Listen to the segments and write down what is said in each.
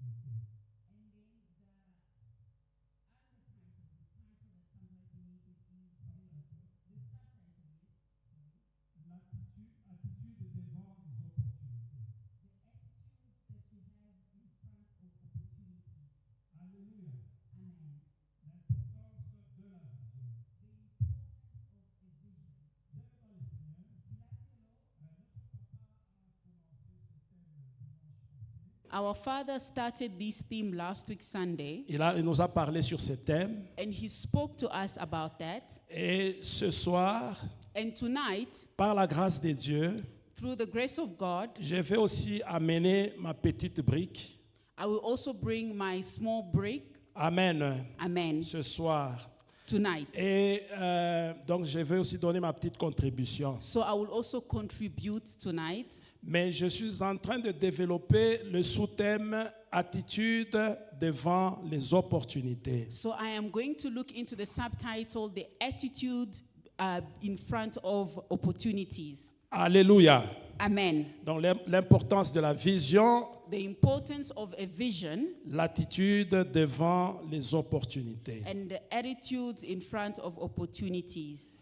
And then the other title, the title that comes right beneath it is the subtitle is Attitude devant les opportunités. the attitude that you have in front of opportunities. Alléluia. Amen. L'importance de la vision. The importance of a vision. Bien dans le Seigneur, Beloved in the Lord, notre papa a commencé ce thème dimanche passé. our father started this theme last week Sunday, Il nous a parlé sur ce thème. and he spoke to us about that. Et ce soir, And tonight, par la grâce de Dieu, through the grace of God, je vais aussi amener ma petite brique. I will also bring my small brick. Amen. Amen. Ce soir. Tonight. Et donc, je vais aussi donner ma petite contribution. So I will also contribute tonight. Mais je suis en train de développer le sous-thème attitude devant les opportunités. So I am going to look into the subtitle, the attitude in front of opportunities. Alléluia. Amen. Donc, l'importance de la vision, The importance of a vision l'attitude devant les opportunités. and the attitude in front of opportunities.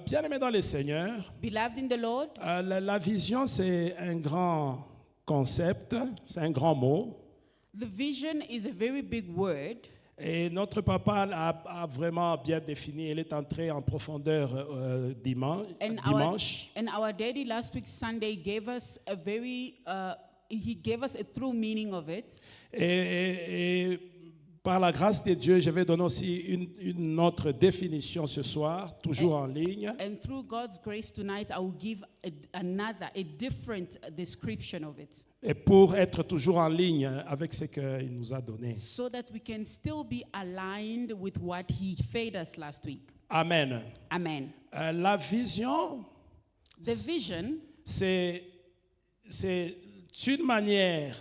Bien-aimés dans le Seigneur, Beloved in the Lord, la vision, c'est un grand concept, c'est un grand mot. the vision is a very big word. Et notre papa a vraiment bien défini, il est entré en profondeur dimanche. And our daddy last week Sunday gave us a very he gave us a true meaning of it. Et par la grâce de Dieu, je vais donner aussi une autre définition ce soir, toujours en ligne. And through God's grace tonight, I will give a different description of it. Et pour être toujours en ligne avec ce qu'il nous a donné. So that we can still be aligned with what He fed us last week. Amen. Amen. La vision, The vision c'est une manière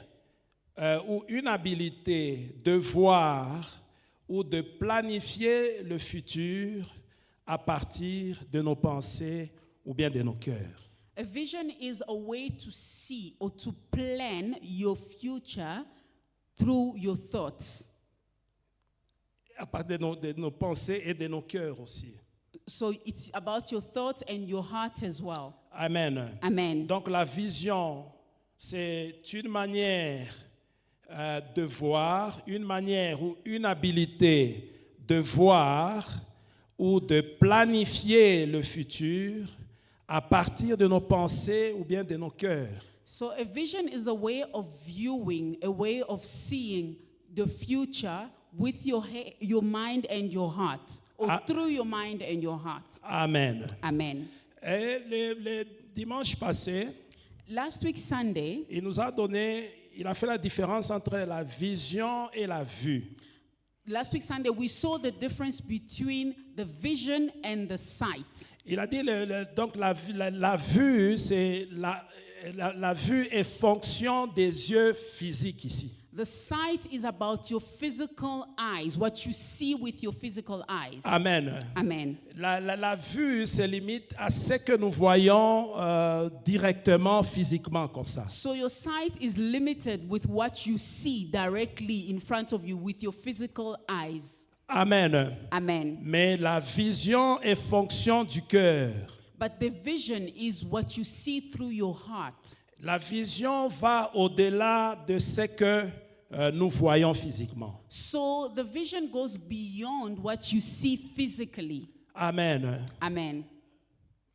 ou une habilité de voir ou de planifier le futur à partir de nos pensées ou bien de nos cœurs. A vision is a way to see or to plan your future through your thoughts. À partir de nos pensées et de nos cœurs aussi. So it's about your thoughts and your heart as well. Amen. Amen. Donc la vision, c'est une manière de voir, une manière ou une habilité de voir ou de planifier le futur à partir de nos pensées ou bien de nos cœurs. So a vision is a way of viewing, a way of seeing the future with your mind and your heart, or through your mind and your heart. Amen. Amen. Et le dimanche passé, Last week Sunday, il a fait la différence entre la vision et la vue. Last week Sunday, we saw the difference between the vision and the sight. Il a dit donc la vue, c'est la vue est fonction des yeux physiques ici. The sight is about your physical eyes, what you see with your physical eyes. Amen. Amen. La vue se limite à ce que nous voyons directement, physiquement, comme ça. So your sight is limited with what you see directly in front of you with your physical eyes. Amen. Amen. Mais la vision est fonction du cœur. But the vision is what you see through your heart. La vision va au-delà de ce que nous voyons physiquement. So the vision goes beyond what you see physically. Amen. Amen.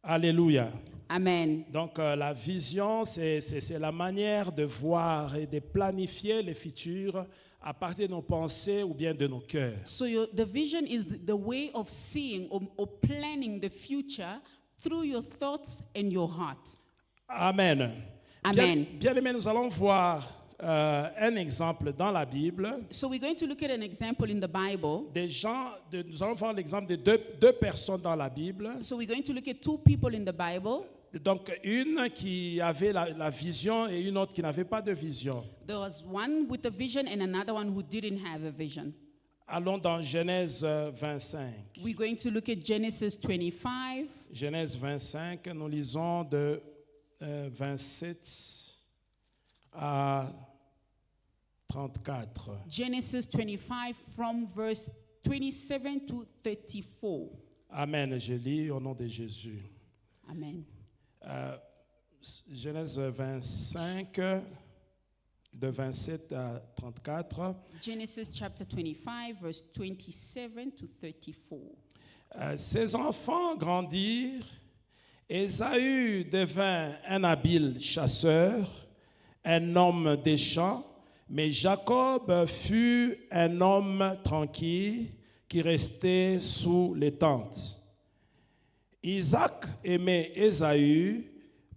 Alléluia. Amen. Donc la vision, c'est la manière de voir et de planifier le futur à partir de nos pensées ou bien de nos cœurs. So the vision is the way of seeing or planning the future through your thoughts and your heart. Amen. Amen. Bien aimé, nous allons voir un exemple dans la Bible. So we're going to look at an example in the Bible. Nous allons voir l'exemple de deux personnes dans la Bible. So we're going to look at two people in the Bible. Donc une qui avait la vision et une autre qui n'avait pas de vision. There was one with a vision and another one who didn't have a vision. Allons dans Genèse 25. We're going to look at Genesis 25. Genèse 25, nous lisons de 27 à 34. Genesis 25 from verse 27 to 34. Amen. Je lis au nom de Jésus. Amen. Genèse 25, de 27 à 34. Genesis chapter 25, verse 27 to 34. Ses enfants grandirent. Ésaü devint un habile chasseur, un homme des champs, mais Jacob fut un homme tranquille qui restait sous les tentes. Isaac aimait Ésaü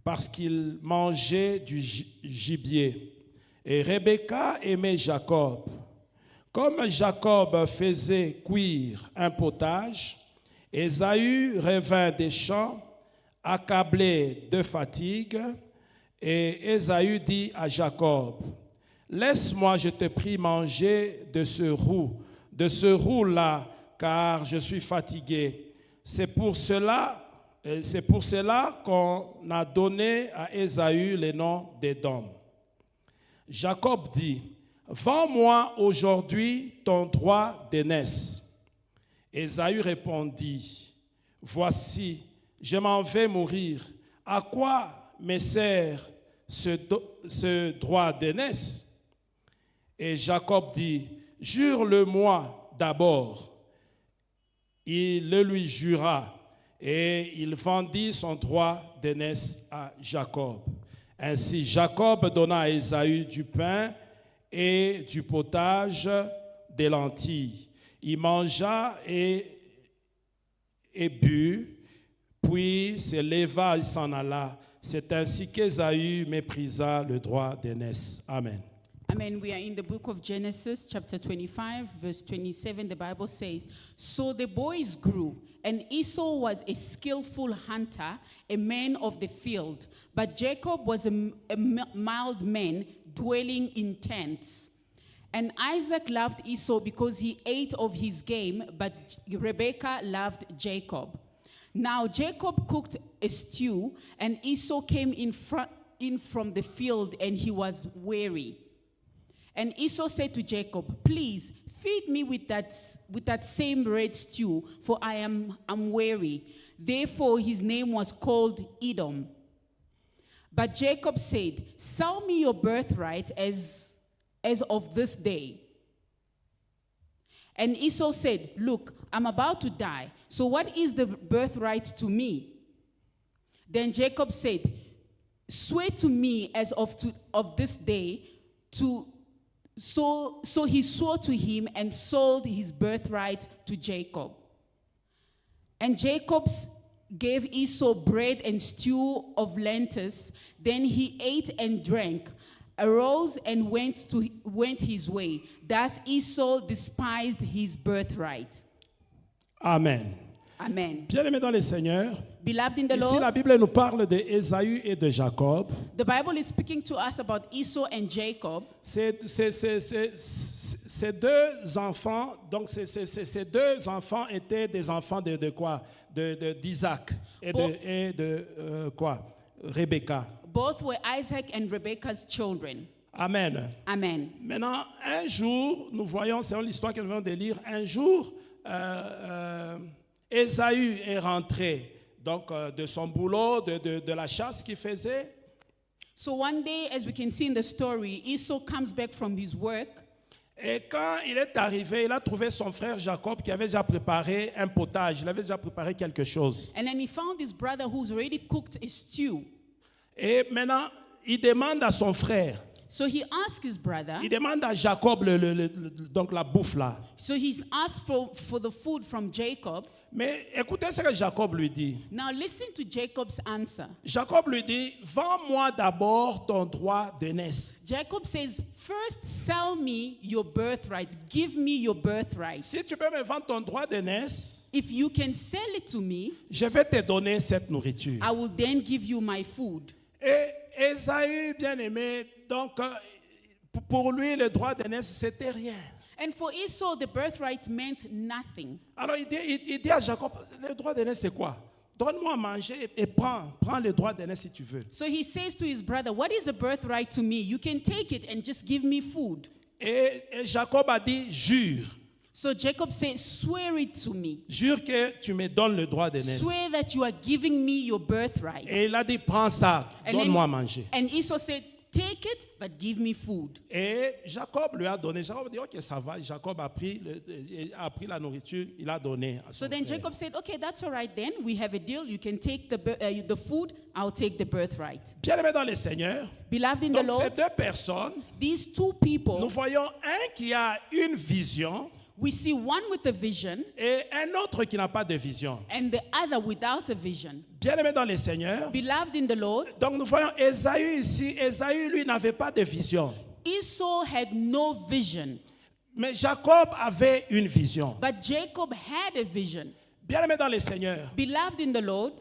parce qu'il mangeait du gibier, et Rebecca aimait Jacob. Comme Jacob faisait cuire un potage, Ésaü revint des champs, accablé de fatigue, et Ésaü dit à Jacob, « Laisse-moi, je te prie, manger de ce roux-là, car je suis fatigué. » C'est pour cela qu'on a donné à Ésaü le nom d'Édom. Jacob dit, « Vends-moi aujourd'hui ton droit d'aînesse. » Ésaü répondit, « Voici, je m'en vais mourir. À quoi me sert ce droit d'aînesse? » Et Jacob dit, « Jure-le-moi d'abord. » Il le lui jura, et il vendit son droit d'aînesse à Jacob. Ainsi, Jacob donna à Ésaü du pain et du potage, des lentilles. Il mangea et but, puis se leva et s'en alla. C'est ainsi qu'Ésaü méprisa le droit d'aînesse. Amen. Amen. We are in the book of Genesis, chapter 25, verse 27. The Bible says, So the boys grew, and Esau was a skillful hunter, a man of the field. But Jacob was a mild man, dwelling in tents. And Isaac loved Esau because he ate of his game, but Rebekah loved Jacob. Now Jacob cooked a stew, and Esau came in from the field, and he was weary. And Esau said to Jacob, Please feed me with that same red stew, for I'm weary. Therefore his name was called Edom. But Jacob said, Sell me your birthright as of this day. And Esau said, Look, I'm about to die, so what is the birthright to me? Then Jacob said, Swear to me as of this day to. So he swore to him and sold his birthright to Jacob. And Jacob gave Esau bread and stew of lentils. Then he ate and drank, arose and went his way. Thus Esau despised his birthright. Amen. Amen. Bien-aimés dans le Seigneur, Beloved in the ici Lord, la Bible nous parle de Ésaü et de Jacob. the Bible is speaking to us about Esau and Jacob. Ces deux enfants, donc ces deux enfants étaient des enfants de quoi? D'Isaac et de Rebecca. Both were Isaac and Rebekah's children. Amen. Amen. Maintenant, un jour, nous voyons, c'est l'histoire que nous venons de lire, un jour, Ésaü est rentré donc, de son boulot, de la chasse qu'il faisait. So one day, as we can see in the story, Esau comes back from his work. Et quand il est arrivé, il a trouvé son frère Jacob qui avait déjà préparé un potage, il avait déjà préparé quelque chose. And then he found his brother who's already cooked a stew. Et maintenant, il demande à son frère, So he asked his brother, il demande à Jacob donc la bouffe là. so he's asked for the food from Jacob. Mais écoutez ce que Jacob lui dit. Now listen to Jacob's answer. Jacob lui dit, vends-moi d'abord ton droit d'aînesse. Jacob says, First sell me your birthright. Give me your birthright. Si tu peux me vendre ton droit d'aînesse, If you can sell it to me, je vais te donner cette nourriture. I will then give you my food. Et Ésaü, bien-aimé, donc pour lui, le droit d'aînesse, c'était rien. And for Esau, the birthright meant nothing. Alors il dit à Jacob, le droit d'aînesse, c'est quoi? Donne-moi à manger et prends le droit d'aînesse si tu veux. So he says to his brother, What is a birthright to me? You can take it and just give me food. Et Jacob a dit, jure. So Jacob said, swear it to me. Jure que tu me donnes le droit d'aînesse. Swear that you are giving me your birthright. Et il a dit, prends ça, And donne-moi à manger. and Esau said, take it, but give me food. Et Jacob lui a donné. Jacob a dit, ok, ça va. Jacob a pris la nourriture, il a donné à son So then frère. Jacob said, okay, that's all right then. We have a deal. You can take the food. I'll take the birthright. Bien-aimé dans le Seigneur, Beloved in the donc ces Lord, deux personnes, these two nous people, voyons un qui a une vision we see one with a vision et un autre qui n'a pas de vision. and the other without a vision. Bien-aimé dans le Seigneur, Beloved in the Lord, donc nous voyons Ésaü ici. Ésaü, lui, n'avait pas de vision. Esau had no vision, Mais Jacob avait une vision. but Jacob had a vision. Bien-aimé dans le Seigneur, Beloved in the Lord,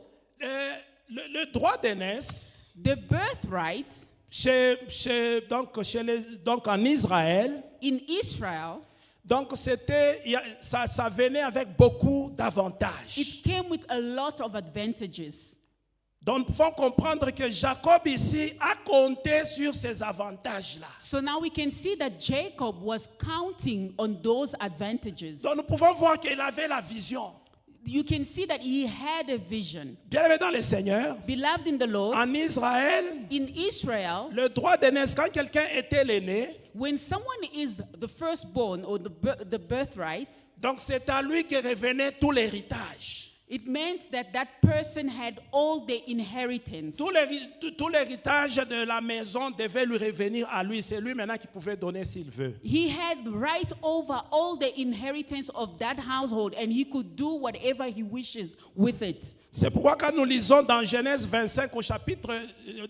le droit d'aînesse, the birthright donc en Israël, in Israel, donc ça venait avec beaucoup d'avantages. it came with a lot of advantages. Donc nous pouvons comprendre que Jacob ici a compté sur ces avantages-là. So now we can see that Jacob was counting on those advantages. Donc nous pouvons voir qu'il avait la vision. You can see that he had a vision. Bien-aimé dans le Seigneur, Beloved in the Lord, en Israël, in Israel, le droit d'aînesse, quand quelqu'un était l'aîné, when someone is the firstborn or the birthright, donc c'est à lui que revenait tout l'héritage. it meant that that person had all the inheritance. Tout l'héritage de la maison devait lui revenir à lui. C'est lui maintenant qui pouvait donner s'il veut. He had right over all the inheritance of that household, and he could do whatever he wishes with it. C'est pourquoi quand nous lisons dans Genèse 25 au chapitre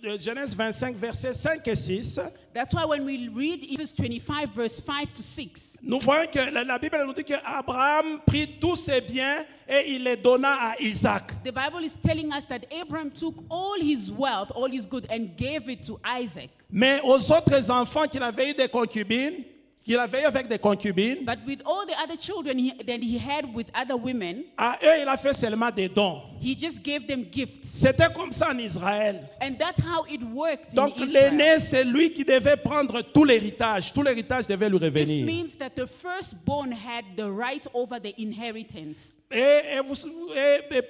de Genèse 25 versets 5 et 6, That's why when we read Genesis 25 verse 5 to 6, nous voyons que la Bible nous dit qu'Abraham prit tous ses biens et il les donna à Isaac. the Bible is telling us that Abraham took all his wealth, all his good, and gave it to Isaac. Mais aux autres enfants qu'il avait eu des concubines, qu'il avait eu avec des concubines, But with all the other children that he had with other women, à eux il a fait seulement des dons. he just gave them gifts. C'était comme ça en Israël. And that's how it worked Donc in Israel. l'aîné, c'est lui qui devait prendre tout l'héritage. Tout l'héritage devait lui This revenir. means that the firstborn had the right over the inheritance.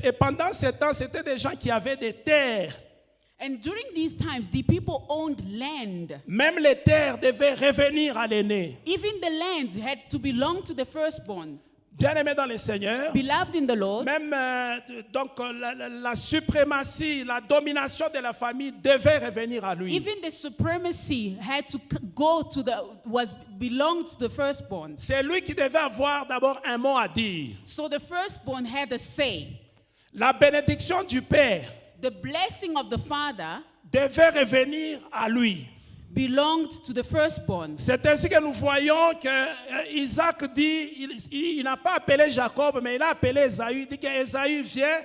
Et pendant ce temps, c'était des gens qui avaient des terres. And during these times, the people owned land. Même les terres devaient revenir à l'aîné. Even the lands had to belong to the firstborn. Bien-aimé dans le Seigneur, Beloved in the Lord, même la suprématie, la domination de la famille devait revenir à lui. even the supremacy had to belonged to the firstborn. C'est lui qui devait avoir d'abord un mot à dire. So the firstborn had a say. La bénédiction du Père The blessing of the father devait revenir à lui. belonged to the firstborn. C'est ainsi que nous voyons que Isaac dit, il n'a pas appelé Jacob, mais il a appelé Ésaü. Il dit que Ésaü, viens,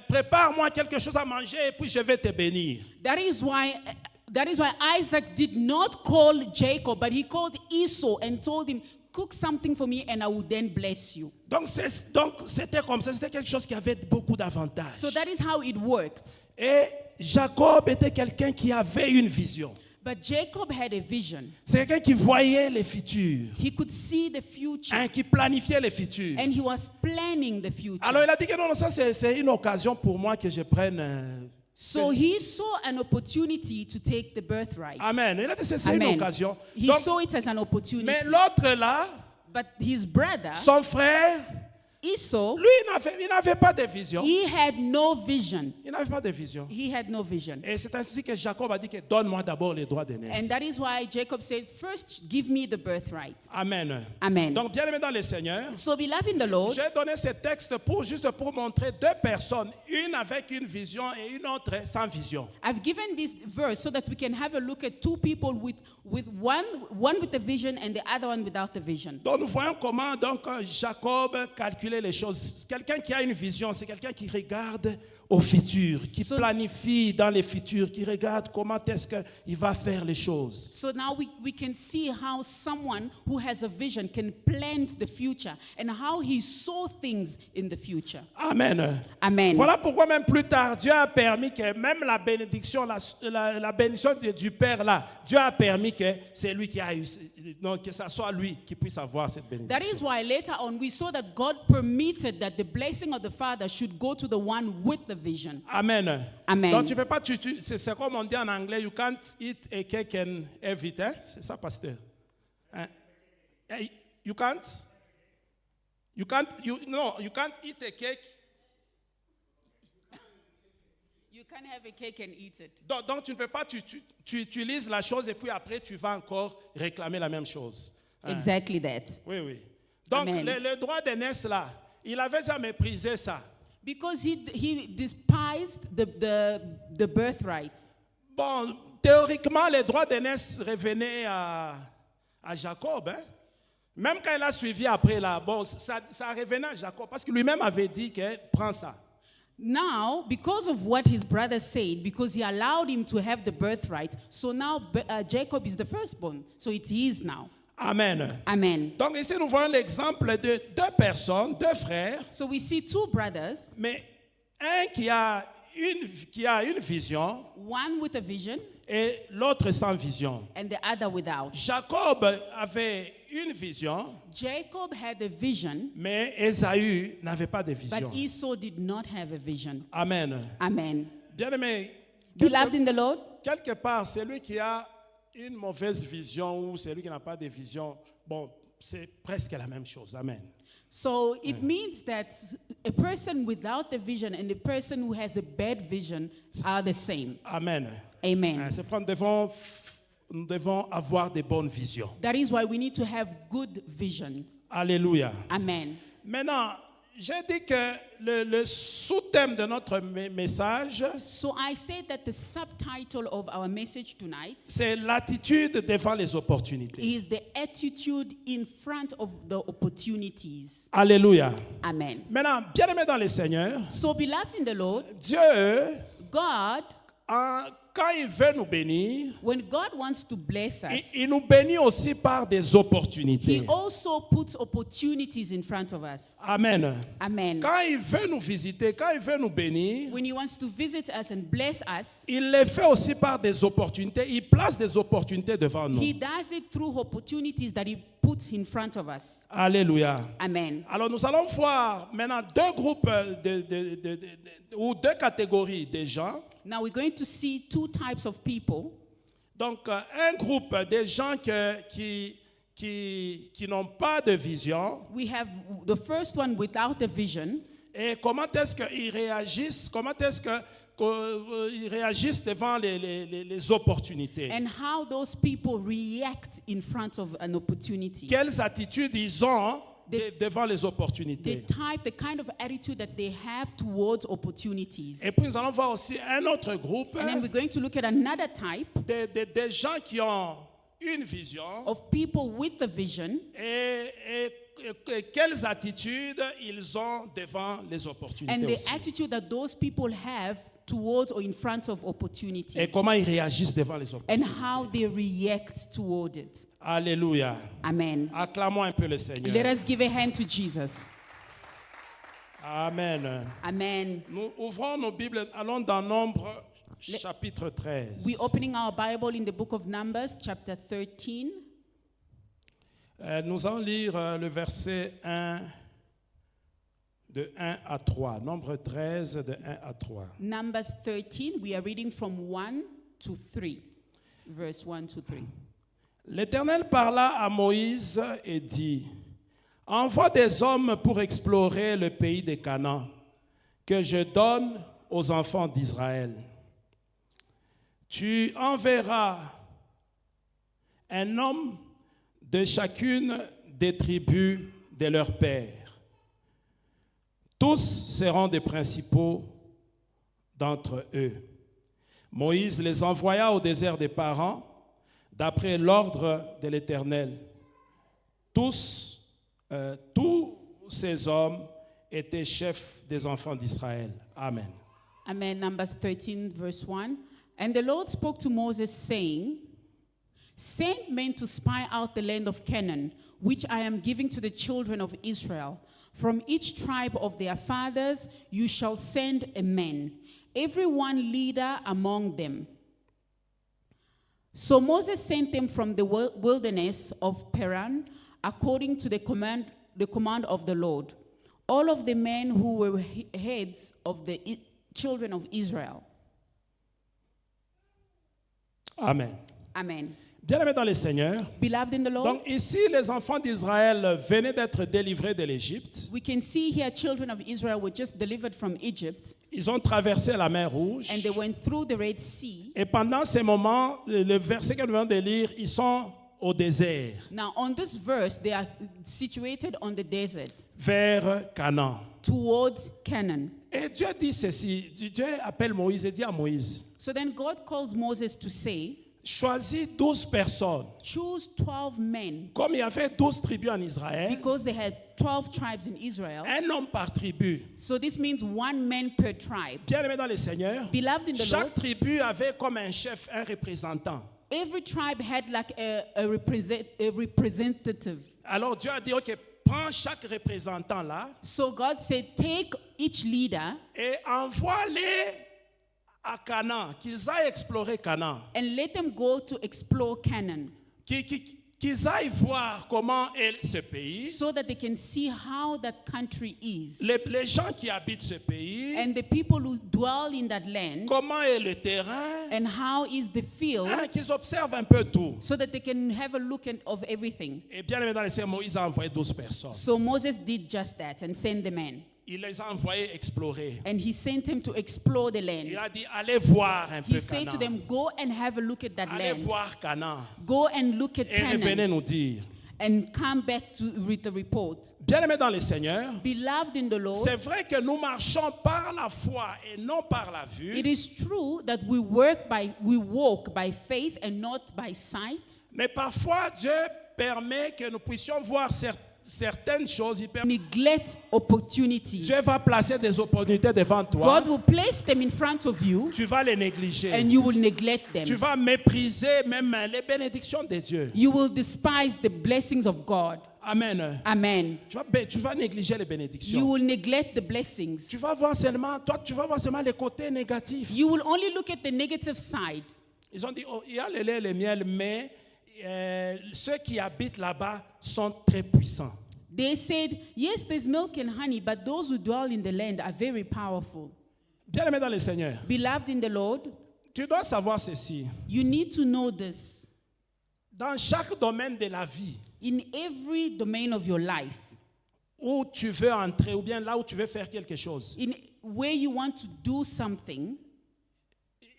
prépare-moi quelque chose à manger et puis je vais te bénir. That is why Isaac did not call Jacob, but he called Esau and told him, cook something for me and I will then bless you. Donc c'était comme ça, c'était quelque chose qui avait beaucoup d'avantages. So that is how it worked. Et Jacob était quelqu'un qui avait une vision. But Jacob had a vision. C'est quelqu'un qui voyait les futurs, He could see the future, qui planifiait les futurs. and he was planning the future. Alors il a dit que non, ça c'est une occasion pour moi que je prenne. So he saw an opportunity to take the birthright. Amen. Il a dit c'est une Amen. occasion. He Donc, saw it as an opportunity. mais l'autre là, But his brother, son frère, Esau, lui il n'avait pas de vision. he had no vision. Il n'avait pas de vision. He had no vision. Et c'est ainsi que Jacob a dit que donne-moi d'abord les droits d'aînesse. And that is why Jacob said, first give me the birthright. Amen. Amen. Donc bien aimé dans le Seigneur, So beloved in the Lord, j'ai donné ce texte juste pour montrer deux personnes, une avec une vision et une autre sans vision. I've given this verse so that we can have a look at two people with one with a vision and the other one without the vision. Donc nous voyons comment donc Jacob calculait manipuler les choses. Quelqu'un qui a une vision, c'est quelqu'un qui regarde au futur, qui planifie dans le futur, qui regarde comment est-ce qu'il va faire les choses. So now we can see how someone who has a vision can plan the future and how he saw things in the future. Amen. Amen. Voilà pourquoi même plus tard, Dieu a permis que même la bénédiction, la bénédiction du Père là, Dieu a permis que c'est lui qui a eu, non, que ça soit lui qui puisse avoir cette bénédiction. That is why later on we saw that God permitted that the blessing of the Father should go to the one with the vision. Amen. Amen. Donc tu peux pas, c'est comme on dit en anglais, you can't eat a cake and have it, hein? C'est ça, pasteur. Hein? You can't eat a cake. You can't have a cake and eat it. Donc tu ne peux pas, tu utilises la chose et puis après tu vas encore réclamer la même chose. Hein? Exactly that. Oui, oui. Donc Amen. le droit d'aînesse là, il avait déjà méprisé ça. Because he despised the birthright. Bon, théoriquement, les droits d'aînesse revenaient à Jacob. Hein? Même quand il a suivi après là, bon, ça revenait à Jacob parce que lui-même avait dit que prends ça. Now, because of what his brother said, because he allowed him to have the birthright, so now Jacob is the firstborn. So it is now. Amen. Amen. Donc ici, nous voyons l'exemple de deux personnes, deux frères, So we see two brothers, mais un qui a une vision one with a vision et l'autre sans vision. and the other without. Jacob avait une vision, Jacob had a vision, mais Ésaü n'avait pas de but vision. Esau did not have a vision. Amen. Amen. Bien-aimé, Beloved in the Lord, quelque part, celui qui a une mauvaise vision ou celui qui n'a pas de vision, bon, c'est presque la même chose. Amen. so it means that a person without the vision and a person who has a bad vision are the same. Amen. Amen. C'est pourquoi nous devons avoir de bonnes visions. That is why we need to have good visions. Alléluia. Amen. Maintenant, j'ai dit que le sous-thème de notre message, So I said that the subtitle of our message tonight c'est l'attitude devant les opportunités. is the attitude in front of the opportunities. Alléluia. Amen. Maintenant, bien-aimé dans le Seigneur, So beloved in the Lord, Dieu, God, quand il veut nous bénir, when God wants to bless us, il nous bénit aussi par des opportunités. He also puts opportunities in front of us. Amen. Amen. Quand il veut nous visiter, quand il veut nous bénir, When He wants to visit us and bless us, il le fait aussi par des opportunités. Il place des opportunités devant nous. He does it through opportunities that He puts in front of us. Alléluia. Amen. Alors nous allons voir maintenant deux groupes ou deux catégories de gens. Now we're going to see two types of people. Donc un groupe de gens qui n'ont pas de vision. We have the first one without a vision. Et comment est-ce qu'ils réagissent? Comment est-ce qu'ils réagissent devant les opportunités? And how those people react in front of an opportunity. Quelles attitudes ils ont devant les The opportunités? the kind of attitude that they have towards opportunities. Et puis nous allons voir aussi un autre groupe And then we're going to look at another type de gens qui ont une vision of people with a vision et quelles attitudes ils ont devant les opportunités and the aussi. attitude that those people have towards or in front of Et opportunities comment ils réagissent devant les and opportunités. how they react toward it. Alléluia. Amen. Acclamons un peu le Let Seigneur. us give a hand to Jesus. Amen. Amen. Nous ouvrons nos Bibles, allons dans Nombre chapitre 13. We're opening our Bible in the book of Numbers, chapter 13. Nous allons lire le verset 1, de 1 à 3. Nombre 13, de 1 à 3. Numbers 13, we are reading from 1 to 3. Verse 1 to 3. L'Éternel parla à Moïse et dit, « Envoie des hommes pour explorer le pays des Canaan, que je donne aux enfants d'Israël. Tu enverras un homme de chacune des tribus de leur père. Tous seront des principaux d'entre eux. » Moïse les envoya au désert des Parans, d'après l'ordre de l'Éternel. Tous ces hommes était chef des enfants d'Israël. Amen. Amen. Numbers 13, verse 1. And the Lord spoke to Moses, saying, Send men to spy out the land of Canaan, which I am giving to the children of Israel. From each tribe of their fathers you shall send a man, every one leader among them. So Moses sent them from the wilderness of Paran, according to the command of the Lord, all of the men who were heads of the children of Israel. Amen. Amen. Bien-aimés dans le Seigneur, Beloved in the Lord, donc ici les enfants d'Israël venaient d'être délivrés de l'Égypte. we can see here children of Israel were just delivered from Egypt, Ils ont traversé la mer Rouge. and they went through the Red Sea. Et pendant ces moments, le verset que nous venons de lire, ils sont au désert, Now, on this verse, they are situated on the desert vers Canaan. towards Canaan. Et Dieu dit ceci, Dieu appelle Moïse et dit à Moïse, So then God calls Moses to say, choisis 12 personnes. choose 12 men, Comme il y avait 12 tribus en Israël, because they had 12 tribes in Israel. un homme par tribu. So this means one man per tribe. Bien-aimés dans le Seigneur, Beloved in the Lord, chaque tribu avait comme un chef, un représentant. every tribe had like a representative. Alors Dieu a dit, ok, prends chaque représentant là So God said, take each leader et envoie-les à Canaan, qu'ils aillent explorer Canaan, and let them go to explore Canaan, qu'ils aillent voir comment est ce pays, so that they can see how that country is, les gens qui habitent ce pays, and the people who dwell in that land, comment est le terrain, and how is the field, qu'ils observent un peu tout. so that they can have a look of everything. Et bien aimé dans le Seigneur, Moïse a envoyé 12 personnes. So Moses did just that and sent the men. Il les a envoyés explorer. And he sent him to explore the Il land. a dit, allez voir un peu He said to Canaan. them, go and have a look at that Allez land. voir Canaan. Go and look at Et revenez Canaan nous dire. and come back with the report. Bien aimé dans le Seigneur, Beloved in the Lord, c'est vrai que nous marchons par la foi et non par la vue. it is true that we walk by faith and not by sight. Mais parfois, Dieu permet que nous puissions voir certaines choses. Neglect opportunities. Dieu va placer des opportunités devant toi. God will place them in front of you Tu vas les négliger. and you will neglect them. Tu vas mépriser même les bénédictions de Dieu. You will despise the blessings of God. Amen. Amen. Tu vas négliger les You bénédictions. will neglect the blessings. Tu vas voir seulement les côtés négatifs. You will only look at the negative side. Ils ont dit, oh, il y a le lait et le miel, mais ceux qui habitent là-bas sont très puissants. They said, yes, there's milk and honey, but those who dwell in the land are very powerful. Bien-aimé dans le Seigneur, Beloved in the Lord, tu dois savoir ceci. you need to know this. Dans chaque domaine de la vie In every domain of your life, où tu veux entrer ou bien là où tu veux faire quelque chose, in where you want to do something,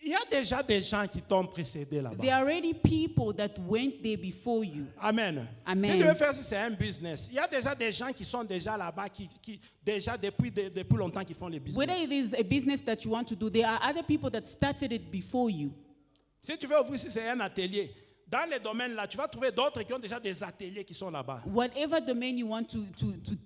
il y a déjà des gens qui t'ont précédé là-bas. there are already people that went there before you. Amen. Amen. Si tu veux faire, si c'est un business, il y a déjà des gens qui sont déjà là-bas, qui déjà depuis longtemps qui font les Whether business. it is a business that you want to do, there are other people that started it before you. Si tu veux ouvrir, si c'est un atelier, dans les domaines là, tu vas trouver d'autres qui ont déjà des ateliers qui sont là-bas. Whatever domain you want to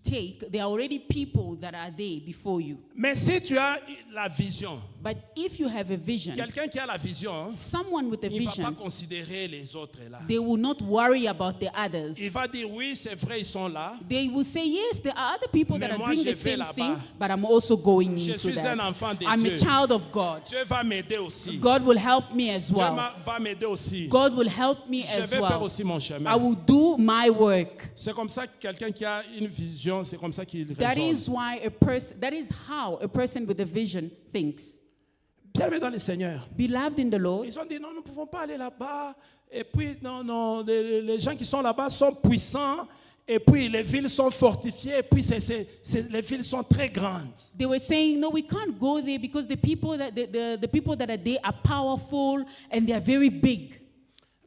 take, there are already people that are there before you. Mais si tu as la vision, But if you have a vision, quelqu'un qui a la vision, someone with a il ne va pas vision, considérer les autres là. they will not worry about the others. Il va dire oui, c'est vrai, ils sont là. They will say, yes, there are other people Mais that are moi, doing je the vais same là-bas. thing, but I'm also going Je into suis un that. enfant de I'm a Dieu. child of God. Dieu va m'aider aussi. God will help me as Dieu well. va m'aider aussi. God will help me Je as vais faire well. aussi mon I chemin. will do my work. C'est comme ça que quelqu'un qui a une vision, c'est comme ça qu'il That raisonne. that is how a person with a vision thinks. Bien aimé dans le Seigneur. Beloved in the Lord, Ils ont dit non, nous ne pouvons pas aller là-bas. Et puis, non, les gens qui sont là-bas sont puissants. Et puis, les villes sont fortifiées. Et puis, les villes sont très grandes. they were saying, no, we can't go there because the people that are there are powerful and they are very big.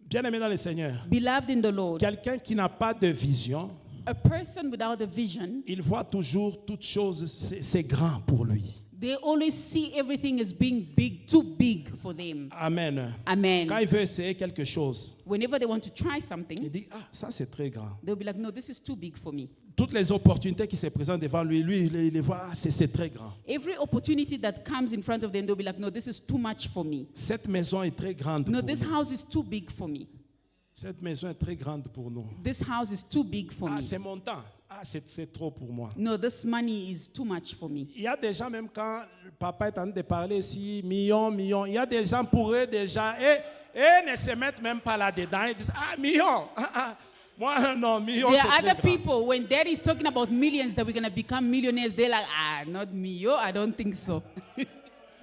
Bien aimé dans le Seigneur. Beloved in the Lord, Quelqu'un qui n'a pas de vision, a person without a vision, il voit toujours toutes choses, c'est grand pour lui. They always see everything as being big, too big for them. Amen. Amen. Quand il veut essayer quelque chose, Whenever they want to try something, il dit, ah, ça c'est très grand. they'll be like, no, this is too big for me. Toutes les opportunités qui se présentent devant lui, il les voit, ah, c'est très grand. Every opportunity that comes in front of them, they'll be like, no, this is too much for me. Cette maison est très grande No, pour this nous. house is too big for me. Cette maison est très grande pour nous. This house is too big for Ah, me. c'est mon temps. Ah, c'est trop pour moi. No, this money is too much for me. Il y a des gens, même quand le papa est en train de parler ici, millions, il y a des gens pour eux déjà, et ne se mettent même pas là-dedans. Ils disent, ah, millions. Moi, non, millions, There c'est are très other grand. people, when dad is talking about millions that we're going to become millionaires, they're like, ah, not me. Yo, I don't think so.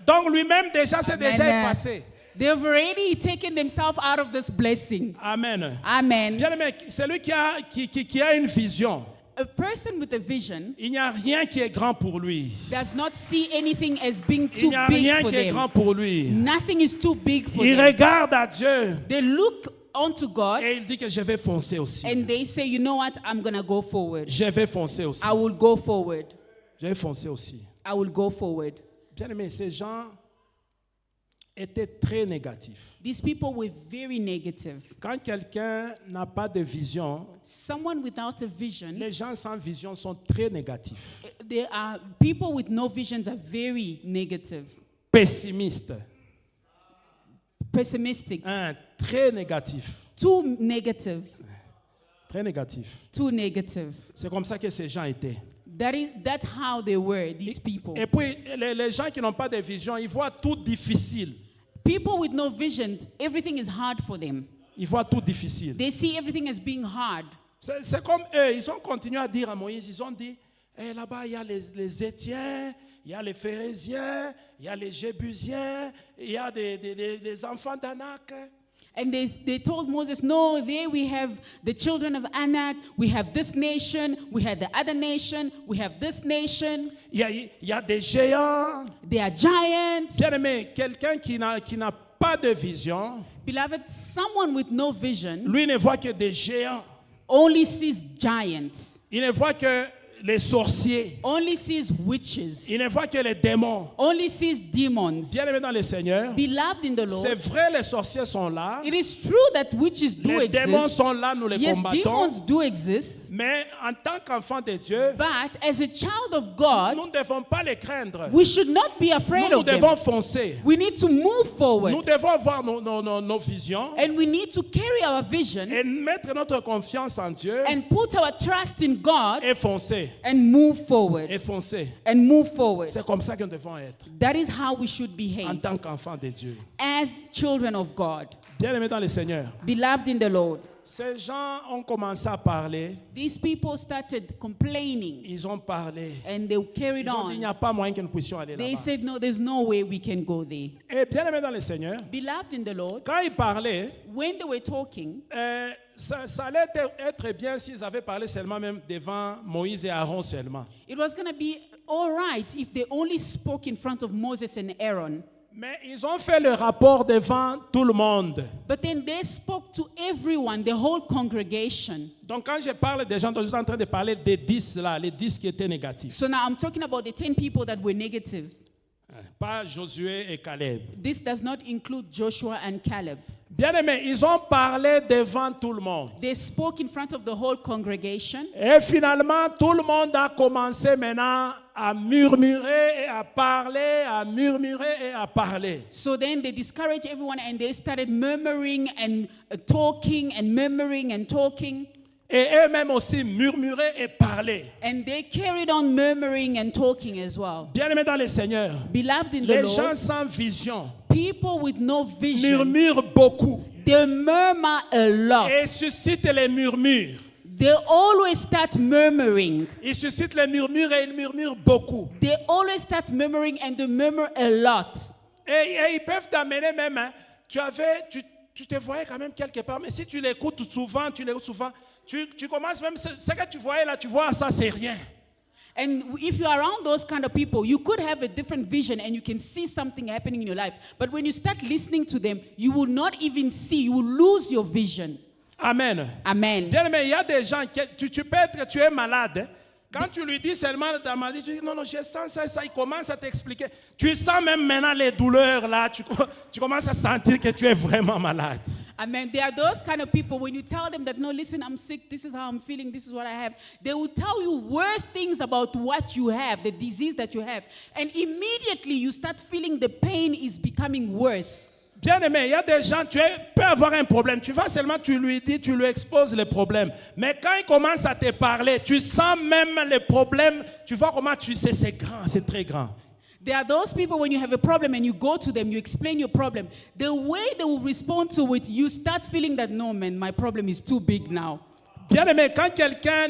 Donc lui-même déjà, c'est déjà Amen. effacé. They've already taken themselves out of this blessing. Amen. Amen. Bien aimé, celui qui a une vision, A person with a vision il n'y a rien qui est grand pour lui. does not see anything as being Il too n'y a big rien for qui est them. grand pour lui. Nothing is too big for Il them. regarde à Dieu They look onto God et il dit que je vais foncer aussi. and they say, you know what, I'm going to go forward. Je vais foncer aussi. I will go forward. Je vais foncer aussi. I will go forward. Bien aimé, ces gens étaient très négatifs. These people were very negative. Quand quelqu'un n'a pas de vision, Someone without a vision, les gens sans vision sont très négatifs, there are people with no visions are very negative, pessimistes, pessimistic, très négatifs, too negative, très négatifs. too negative. C'est comme ça que ces gens étaient. That's how they were, these people. Et puis, les gens qui n'ont pas de vision, ils voient tout difficile. People with no vision, everything is hard for them. Ils voient tout difficile. They see everything as being hard. C'est comme eux, ils ont continué à dire à Moïse, ils ont dit, là-bas, il y a les Étiens, il y a les Phérésiens, il y a les Jébusiens, il y a des enfants d'Anak. And they told Moses, no, there we have the children of Anak, we have this nation, we have the other nation, we have this nation. Il y a des géants. They are giants. Bien aimé, quelqu'un qui n'a pas de vision, Beloved, someone with no vision lui ne voit que des géants. only sees giants, Il ne voit que les sorciers. only sees witches, Il ne voit que les démons. only sees demons. Bien aimé dans le Seigneur, Beloved in the c'est Lord, vrai, les sorciers sont là. it is true that witches do Les démons exist. sont là, nous les Yes, combattons. demons do exist. Mais en tant qu'enfant de Dieu, But as a child of God, nous ne devons pas les craindre. we should not be afraid Nous of them. devons foncer. We need to move forward. Nous devons avoir nos visions And we need to carry our vision et mettre notre confiance en Dieu and put our trust in God et foncer. and move forward. Et foncer. And move forward. C'est comme ça que nous devons être That is how we should en behave tant qu'enfants de Dieu. as children of God. Bien aimés dans le Seigneur, Beloved in the Lord. ces gens ont commencé à parler. These people started complaining Ils ont parlé. and they carried Ils ont dit, il n'y on. a pas moyen que nous puissions aller They là-bas. said, no, there's no way we can go there. Et bien aimés dans le Seigneur, Beloved in the Lord, quand ils parlaient, when they were talking, ça allait être bien s'ils avaient parlé seulement même devant Moïse et Aaron seulement. it was going to be all right if they only spoke in front of Moses and Aaron. Mais ils ont fait le rapport devant tout le monde. But then they spoke to everyone, the whole congregation. Donc quand je parle des gens, je suis en train de parler des 10 là, les 10 qui étaient négatifs. So now I'm talking about the 10 people that were negative. Pas Josué et Caleb. This does not include Joshua and Caleb. Bien aimé, ils ont parlé devant tout le monde. They spoke in front of the whole congregation. Et finalement, tout le monde a commencé maintenant à murmurer et à parler, à murmurer et à parler. So then they discouraged everyone and they started murmuring and talking and murmuring and talking. Et eux-mêmes aussi murmuraient et parlaient. And they carried on murmuring and talking as well. Bien aimé dans le Seigneur, Beloved in the les Lord, gens sans vision people with no vision, murmurent beaucoup they murmur a lot. et suscitent les murmures. They always start murmuring. Ils suscitent les murmures et ils murmurent beaucoup. They always start murmuring and they murmur a lot. Et ils peuvent t'amener même, hein, tu te voyais quand même quelque part, mais si tu l'écoutes souvent, tu commences même, ce que tu voyais là, tu vois ça, c'est rien. And if you're around those kind of people, you could have a different vision and you can see something happening in your life. But when you start listening to them, you will not even see, you will lose your vision. Amen. Amen. Bien aimé, il y a des gens, tu es malade. Hein. Quand tu lui dis seulement ta maladie, tu dis non, je sens ça, il commence à t'expliquer. Tu sens même maintenant les douleurs là, tu commences à sentir que tu es vraiment malade. Amen. There are those kind of people, when you tell them that, no, listen, I'm sick, this is how I'm feeling, this is what I have, they will tell you worse things about what you have, the disease that you have. And immediately you start feeling the pain is becoming worse. Bien-aimé, il y a des gens, tu peux avoir un problème. Tu vas seulement, tu lui dis, tu lui exposes les problèmes. Mais quand il commence à te parler, tu sens même les problèmes. Tu vois comment tu sais, c'est grand, c'est très grand. There are those people, when you have a problem and you go to them, you explain your problem, the way they will respond to it, you start feeling that, no, man, my problem is too big now. Bien-aimé, quand quelqu'un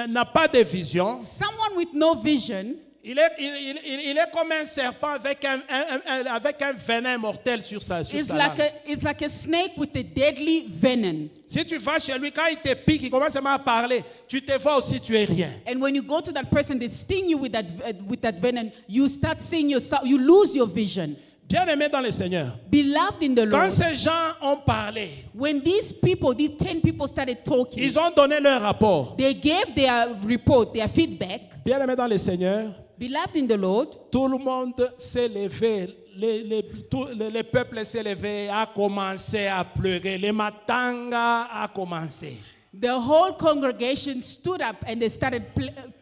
n'a pas de vision, Someone with no vision, il est comme un serpent avec un venin mortel sur sa langue. it's like a snake with a deadly venom. Si tu vas chez lui, quand il te pique, il commence à parler, tu te vois aussi, tu es rien. And when you go to that person, they sting you with that venom, you start seeing yourself, you lose your vision. Bien-aimé dans le Seigneur, Beloved in the quand Lord, ces gens ont parlé, when these 10 people started talking, ils ont donné leur rapport. they gave their report, their feedback. Bien-aimé dans le Seigneur, Beloved in the Lord, tout le monde s'est levé, le peuple s'est levé, a commencé à pleurer, les matanga a commencé. the whole congregation stood up and they started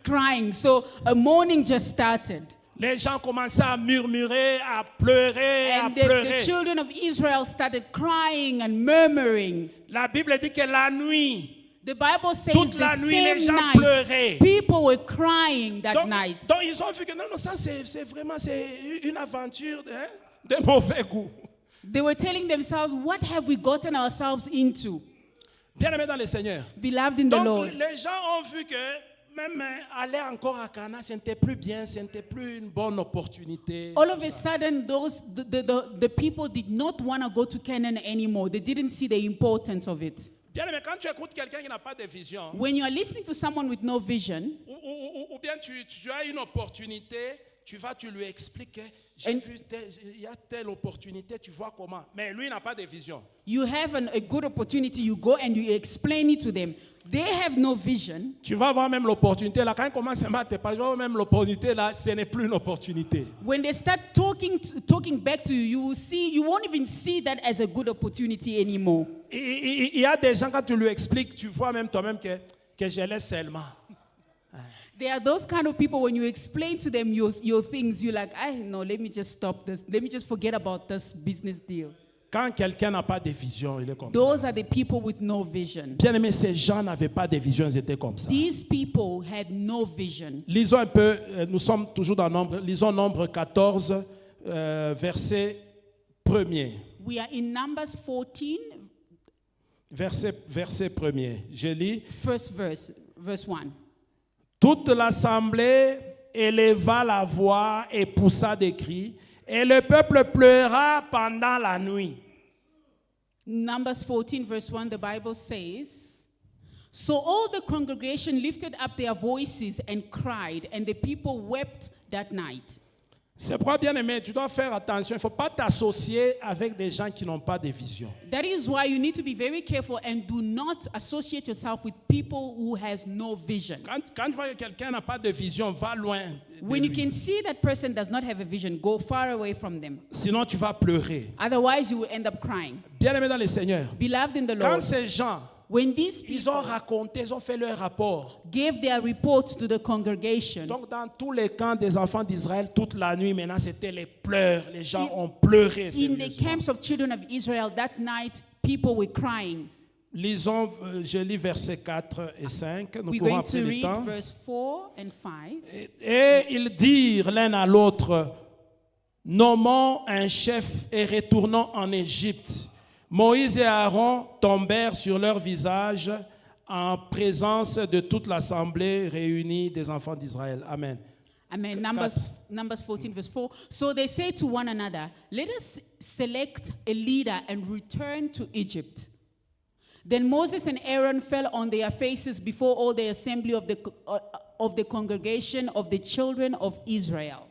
crying. So a mourning just started. Les gens commençaient à murmurer, à pleurer, à And the pleurer. children of Israel started crying and murmuring. La Bible dit que la nuit, The Bible says toute the la nuit, les same gens night, pleuraient. people were crying that night. Donc ils ont vu que non, ça c'est vraiment une aventure de mauvais goût. They were telling themselves, what have we gotten ourselves into? Bien-aimé dans le Seigneur. Beloved in the Donc Lord. les gens ont vu que même aller encore à Cana, ce n'était plus bien, ce n'était plus une bonne opportunité. All of a sudden, the people did not want to go to Canaan anymore. They didn't see the importance of it. Bien-aimé, quand tu écoutes quelqu'un qui n'a pas de vision, When you are listening to someone with no vision, ou bien tu as une opportunité, tu lui expliques, j'ai vu, il y a telle opportunité, tu vois comment. Mais lui, il n'a pas de vision. you have a good opportunity, you go and you explain it to them. They have no vision. Tu vas voir même l'opportunité, là, quand il commence à te parler, tu vas voir même l'opportunité, là, ce n'est plus une opportunité. When they start talking back to you, you won't even see that as a good opportunity anymore. Il y a des gens, quand tu lui expliques, tu vois même toi-même que je l'ai seulement. There are those kind of people, when you explain to them your things, you're like, no, let me just stop this. Let me just forget about this business deal. Quand quelqu'un n'a pas de vision, il est comme ça. Those are the people with no vision. Bien aimé, ces gens n'avaient pas de vision, ils étaient comme ça. These people had no vision. Lisons un peu, nous sommes toujours dans Nombre, lisons Nombre 14, verset 1er. We are in Numbers 14, Verset 1er. Je lis. first verse 1. Toute l'assemblée éleva la voix et poussa des cris, et le peuple pleura pendant la nuit. Numbers 14, verse 1, the Bible says, so all the congregation lifted up their voices and cried, and the people wept that night. C'est pourquoi, bien aimé, tu dois faire attention. Il ne faut pas t'associer avec des gens qui n'ont pas de vision. That is why you need to be very careful and do not associate yourself with people who has no vision. Quand tu vois que quelqu'un n'a pas de vision, va loin. When you can see that person does not have a vision, go far away from them. Sinon, tu vas pleurer. Otherwise, you will end up crying. Bien aimé dans le Seigneur. Beloved in the Quand Lord, ces gens, when these ils ont people raconté, ils ont fait leur rapport. gave their reports to the congregation, Donc, dans tous les camps des enfants d'Israël, toute la nuit, maintenant, c'était les pleurs. Les gens ont pleuré. in the Sérieusement. camps of children of Israel, that night, people were crying. Lisons, je lis versets 4 et 5. Nous We're pourrons going après to le read temps. verse 4 and 5. Et ils dirent l'un à l'autre, nommons un chef et retournons en Égypte. Moïse et Aaron tombèrent sur leur visage en présence de toute l'assemblée réunie des enfants d'Israël. Amen. Amen. Numbers 14, verse 4. So they say to one another, let us select a leader and return to Egypt. Then Moses and Aaron fell on their faces before all the assembly of the congregation of the children of Israel.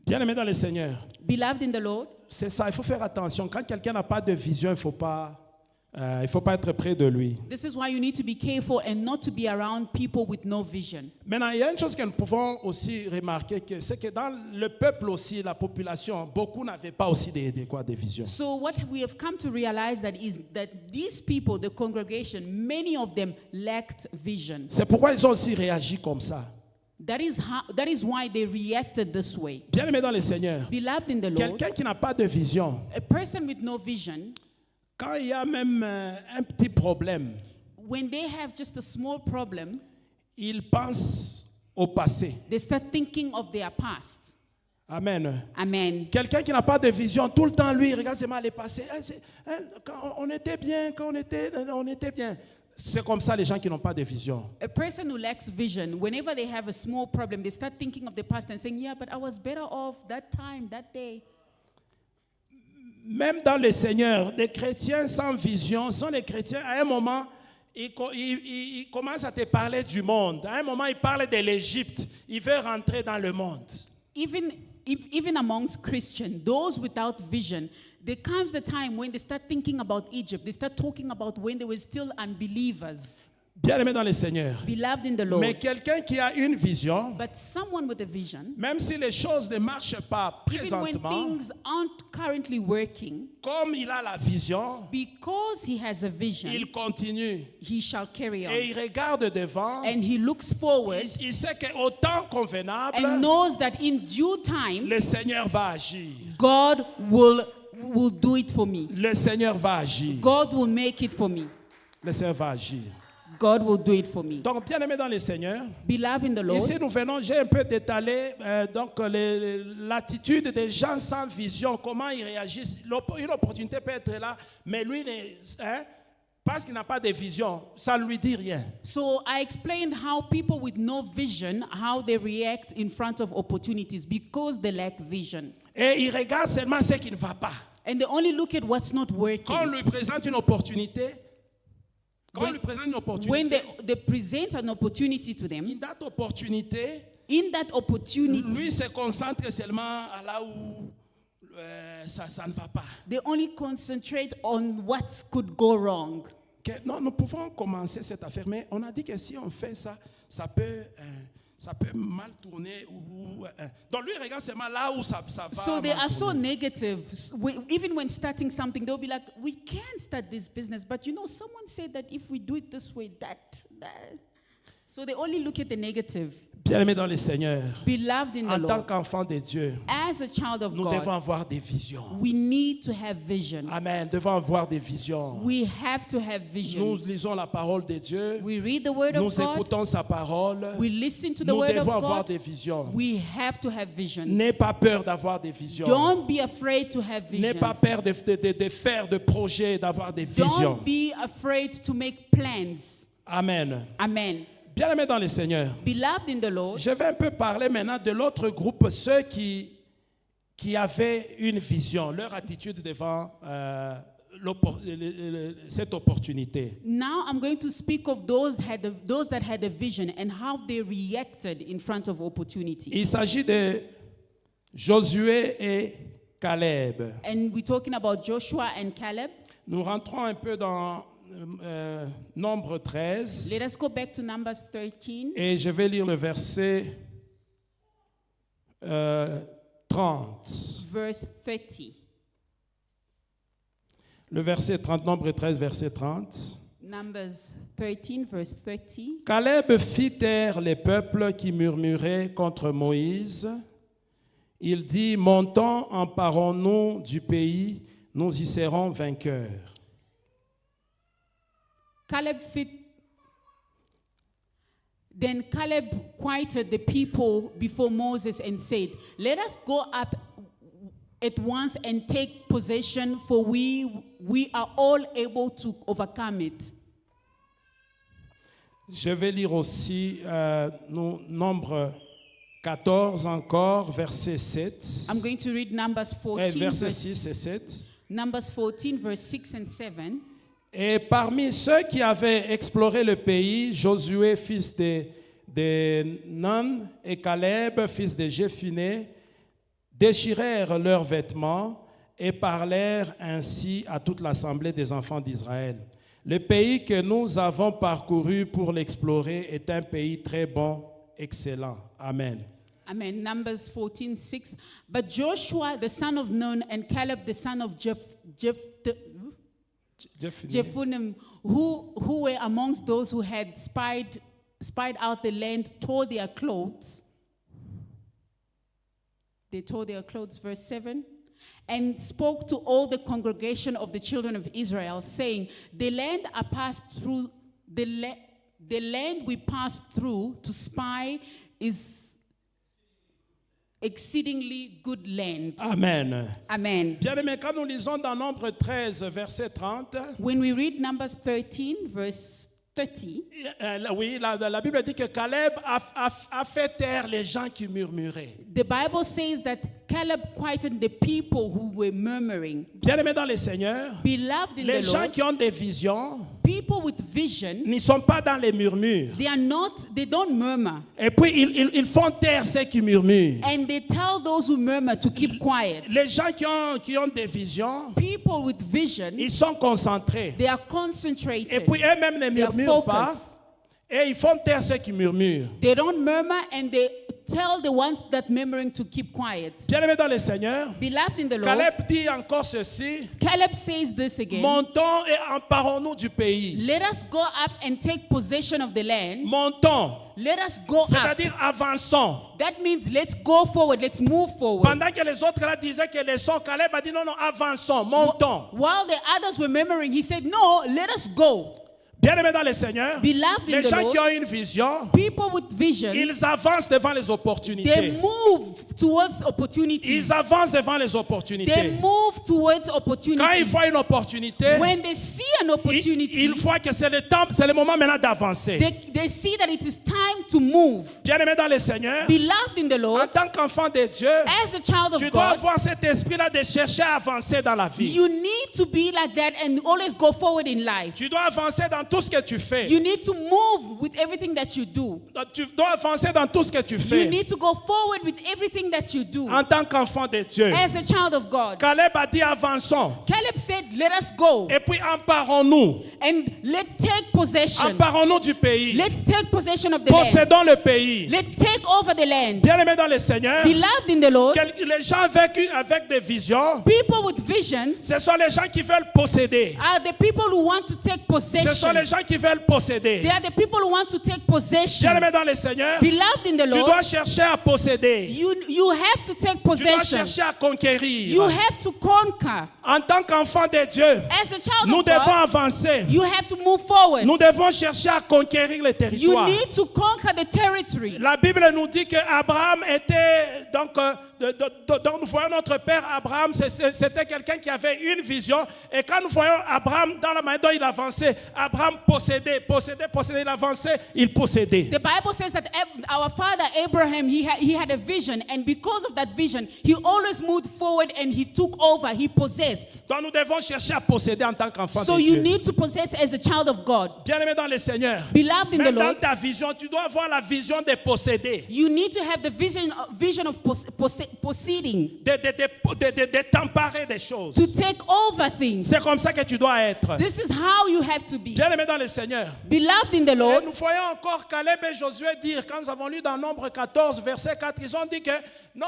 Bien-aimés dans le Seigneur, Beloved in the Lord, c'est ça, il faut faire attention. Quand quelqu'un n'a pas de vision, il ne faut pas Il ne faut pas être près de lui. This is why you need to be careful and not to be around people with no vision. Maintenant, il y a une chose que nous pouvons aussi remarquer, c'est que dans le peuple aussi, la population, beaucoup n'avaient pas aussi des visions. So what we have come to realize that is that these people, the congregation, many of them lacked vision. C'est pourquoi ils ont aussi réagi comme ça. That is why they reacted this way. Bien aimé dans le Seigneur, Beloved in the Lord, quelqu'un qui n'a pas de vision, a person with no vision, quand il y a même un petit problème, when they have just a small problem, il pense au passé. they start thinking of their past. Amen. Amen. Quelqu'un qui n'a pas de vision, tout le temps, lui, il regarde seulement les passés. Quand on était bien, quand on était bien. C'est comme ça les gens qui n'ont pas de vision. A person who lacks vision, whenever they have a small problem, they start thinking of the past and saying, yeah, but I was better off that time, that day. Même dans le Seigneur, les chrétiens sans vision sont les chrétiens, à un moment, ils commencent à te parler du monde. À un moment, ils parlent de l'Égypte. Ils veulent rentrer dans le monde. Even amongst Christians, those without vision, there comes the time when they start thinking about Egypt. They start talking about when they were still unbelievers. Bien aimé dans le Seigneur. Beloved in the Lord. Mais quelqu'un qui a une vision, But someone with a vision, même si les choses ne marchent pas even when présentement, things aren't currently working, comme il a la vision, because he has a vision, il continue he shall carry on. et il regarde devant. And he looks forward Il sait qu'au temps convenable, and knows that in due time, le Seigneur va agir. God will do it for me. Le Seigneur va agir. God will make it for me. Le Seigneur va agir. God will do it for me. Donc, bien aimé dans le Seigneur, Beloved in the Lord, ici nous venons, j'ai un peu détalé l'attitude des gens sans vision, comment ils réagissent. Une opportunité peut être là, mais lui, parce qu'il n'a pas de vision, ça ne lui dit rien. so I explained how people with no vision, how they react in front of opportunities because they lack vision. Et il regarde seulement ce qui ne va pas. And they only look at what's not Quand on working. lui présente une opportunité, When they present an opportunity to them, in that opportunité, in that opportunity, lui se concentre seulement à là où ça ne va pas. they only concentrate on what could go wrong. Non, nous pouvons commencer cette affaire, mais on a dit que si on fait ça, ça peut mal tourner. Donc lui, regarde seulement là où ça va. So they mal are so tourner. negative. Even when starting something, they'll be like, we can start this business, but you know, someone said that if we do it this way, that. So they only look at the negative. Bien-aimé dans le Seigneur, Beloved in the en tant Lord, qu'enfant de Dieu, as a child of nous devons God, avoir des visions. we need to have vision. Amen. Devons avoir des visions. We have to have Nous vision. lisons la parole de Dieu. We read the word Nous of God. écoutons sa parole. We listen to the Nous word of devons avoir God. des visions. We have to have visions. N'aie pas peur d'avoir des visions. Don't be afraid to have N'aie visions. pas peur de faire des projets, d'avoir des visions. Don't be afraid to make plans. Amen. Amen. Bien-aimé dans le Seigneur, Beloved in the Lord, je vais un peu parler maintenant de l'autre groupe, ceux qui avaient une vision, leur attitude devant cette opportunité. now I'm going to speak of those that had a vision and how they reacted in front of opportunity. Il s'agit de Josué et Caleb. And we're talking about Joshua and Caleb. Nous rentrons un peu dans Nombre 13 Let us go back to Numbers 13, et je vais lire le verset 30. verse 30. Le verset 30, Nombre 13, verset 30. Numbers 13, verse 30. Caleb fit taire les peuples qui murmuraient contre Moïse. Il dit, montons, emparons-nous du pays, nous y serons vainqueurs. Then Caleb quieted the people before Moses and said, let us go up at once and take possession, for we are all able to overcome it. Je vais lire aussi Nombre 14 encore, verset 7. I'm going to read Numbers 14, Verset 6 et 7. Numbers 14, verse 6 and 7. Et parmi ceux qui avaient exploré le pays, Josué, fils de Nun, et Caleb, fils de Jéphuné, déchirèrent leurs vêtements et parlèrent ainsi à toute l'assemblée des enfants d'Israël. Le pays que nous avons parcouru pour l'explorer est un pays très bon, excellent. Amen. Amen. Numbers 14:6. But Joshua the son of Nun and Caleb the son of Jephunneh, who were amongst those who had spied out the land, tore their clothes. They tore their clothes, verse 7, and spoke to all the congregation of the children of Israel, saying, the land we passed through to spy is exceedingly good land. Amen. Amen. Bien-aimés, quand nous lisons dans Nombre 13, verset 30, When we read Numbers 13, verse 30, oui, la Bible dit que Caleb a fait taire les gens qui murmuraient. the Bible says that Caleb quieted the people who were murmuring. Bien-aimés dans le Seigneur, Beloved in les the gens Lord, qui ont des visions people with vision, ne sont pas dans les murmures. they don't murmur. Et puis, ils font taire ceux qui murmurent. And they tell those who murmur to keep quiet. Les gens qui ont des visions, People with vision, ils sont concentrés. they are Et concentrated. puis, eux-mêmes ne They are murmurent pas. focused. Et ils font taire ceux qui murmurent. They don't murmur and they tell the ones that murmuring to keep quiet. Bien-aimés dans le Seigneur, Beloved in the Lord, Caleb dit encore ceci: Caleb says this again. montons et emparons-nous du pays. Let us go up and take possession of the land. Montons, Let us go up. c'est-à-dire avançons. That means let's go forward. Let's move forward. Pendant que les autres là disaient que les sons, Caleb a dit non, avançons, montons. While the others were murmuring, he said, no, let us go. Bien-aimés dans le Seigneur, Beloved in les the gens qui Lord, ont une vision, people with vision, ils avancent devant les they opportunités. move towards opportunities. Ils avancent devant les They opportunités. move towards Quand ils opportunities. voient une opportunité, When they see an opportunity, ils voient que c'est le temps, c'est le moment maintenant d'avancer. they see that it is time to move. Bien-aimés dans le Seigneur, Beloved in the en Lord, tant qu'enfant de Dieu, as a child tu of dois God, avoir cet esprit-là de chercher à avancer dans la vie. you need to be like that and always go forward in life. Tu dois avancer dans tout ce que tu fais. You need to move with everything that you do. Tu dois avancer dans tout ce que tu You fais need to go forward with everything that you do. en tant qu'enfant de Dieu. As a child of God, Caleb a dit avançons. Caleb said, let us go Et puis emparons-nous. and let's take possession. Emparons-nous du pays. Let's take possession of the land. Possédons le pays. Let's take over the land. Bien-aimés dans le Seigneur, Beloved in the Lord, les gens avec des visions, people with visions ce sont les gens qui veulent posséder. are the people who want to take Ce sont possession. les gens qui veulent posséder. They are the people who want to take possession. Bien-aimés dans le Seigneur, Beloved in the tu Lord, dois chercher à posséder. you have to take Tu dois possession. chercher à conquérir. You have to conquer. En tant qu'enfant de Dieu, As a child nous of devons God, avancer. you have to move forward. Nous devons chercher à conquérir le You territoire. need to conquer the territory. La Bible nous dit que Abraham était donc nous voyons notre père Abraham, c'était quelqu'un qui avait une vision, et quand nous voyons Abraham dans la manière dont il avançait, Abraham possédait, il avançait, il possédait. The Bible says that our father Abraham, he had a vision, and because of that vision, he always moved forward and he took over, he possessed. Donc nous devons chercher à posséder en tant qu'enfant So de you Dieu. need to possess as a child of God. Bien-aimé dans le Seigneur, Beloved in the même dans Lord, ta vision, tu dois avoir la vision de posséder, you need to have the vision of proceeding, de t'emparer des choses. to take over things. C'est comme ça que tu dois être. This is how you have to be. Bien-aimé dans le Seigneur. Beloved in the Et Lord, nous voyons encore Caleb et Josué dire, quand nous avons lu dans Nombre 14, verset 4, ils ont dit que non,